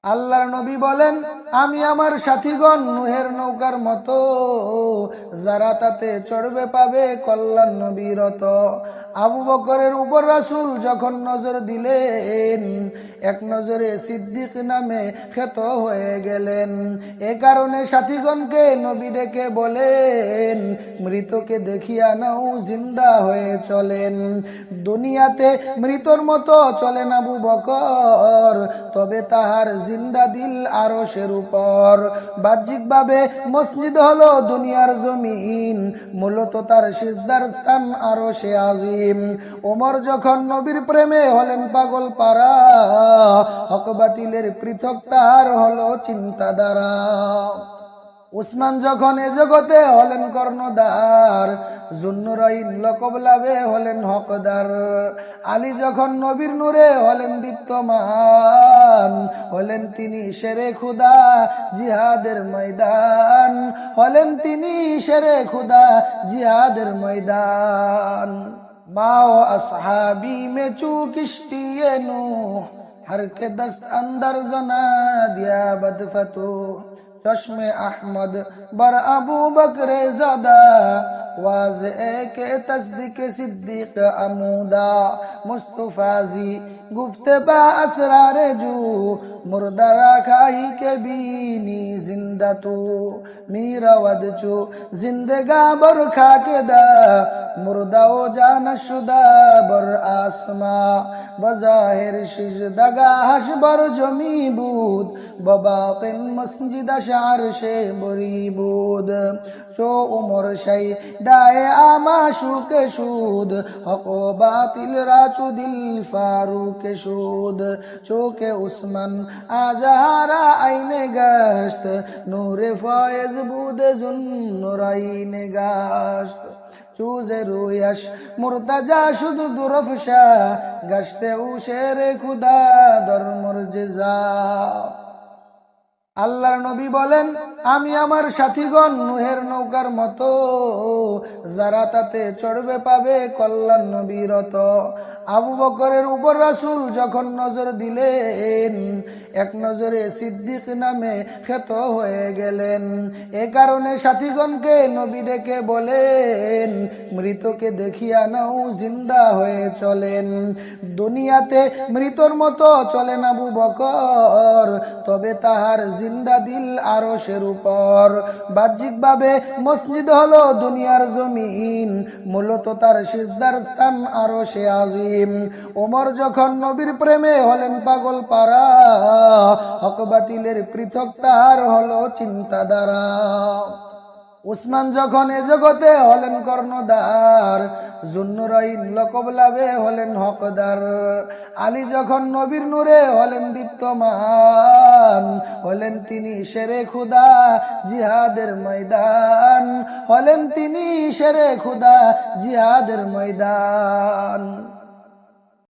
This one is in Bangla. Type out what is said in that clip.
আল্লাহর নবী বলেন, আমি আমার সাথীগণ নূহের নৌকার মতো, যারা তাতে চড়বে পাবে কল্যাণ নবীরত। আবু বকরের উপর রাসূল যখন নজর দিলেন, এক নজরে সিদ্দিক নামে খ্যাত হয়ে গেলেন। এ কারণে সাথীগণকে নবী ডেকে বলেন, মৃতকে দেখিয়া নাও জিন্দা হয়ে চলেন। দুনিয়াতে মৃতর মতো চলেন আবু বকর, তবে তাহার জিন্দা দিল আরশের উপর। বাহ্যিকভাবে মসজিদ হলো দুনিয়ার জমিন, মূলত তার সিজদার স্থান আরশে আজিম। ওমর যখন নবীর প্রেমে হলেন পাগল পারা, হক বাতিলের পৃথক তার হলো চিন্তাধারা। উসমান যখন এ জগতে হলেন কর্ণধার, জুন্নুরাইন লকব লাভে হলেন হকদার। আলী যখন নবীর নূরে হলেন দীপ্তমান, হলেন তিনি শেরে খুদা জিহাদের ময়দান, হলেন তিনি শেরে খুদা জিহাদের ময়দান। মাও আসহাবি মে চু কিश्तिए नूह, हर के दस्त अंदर जना दिया बदफतू। चश्मे अहमद बर अबू बकरे ज़दा, वाज़े के तस्दीक सिद्दीक अमूदा। मुस्तफाजी गुफ्ते बा असरार जू, मुर्दरा खाही के बीनी जिंदा तू। मीरा वदचू जिंदगा बर खा के दा, मुर्दा ओ जान शुदा बर आसमा। बज़ाहिर शिजदगा हश बर जमी بود, बबातिन मस्जिद शार शे बरी بود। चो उमर शाही दाए आमाशु के शूद, हको बातिल राचु दिल फारूक शूद। चो के उस्मान आजहारा आईने गश्त, नूरे फायज بود जुन्नुराईने गश्त। चूजे रूयश मुर्तजा शुद दुरफशा, गश्ते उ शेरे खुदा दर मुरजिजा। আল্লাহর নবী বলেন, আমি আমার সাথীগণ নূহের নৌকার মতো, যারা তাতে চড়বে পাবে কল্যাণ নবীরত। আবু বকরের উপর রাসূল যখন নজর দিলেন, এক নজরে সিদ্দিক নামে খ্যাত হয়ে গেলেন। এ কারণে সাথীগণকে নবী ডেকে বলেন, মৃতকে দেখিয়া নাও জিন্দা হয়ে চলেন। দুনিয়াতে মৃতর মতো চলেন আবু বকর, তবে তাহার জিন্দা দিল আরশের উপর। বাহ্যিকভাবে মসজিদ হলো দুনিয়ার জমিন, মূলত তার সিজদার স্থান আরশে আজিম। ওমর যখন নবীর প্রেমে হলেন পাগল পারা, হক বাতিলের পৃথক তার হলো চিন্তাধারা। উসমান যখন এ জগতে হলেন কর্ণধার, জুন্নুরাইন লকব লাভে হলেন হকদার। আলী যখন নবীর নূরে হলেন দীপ্তমান, হলেন তিনি শেরে খুদা জিহাদের ময়দান, হলেন তিনি শেরে খুদা জিহাদের ময়দান।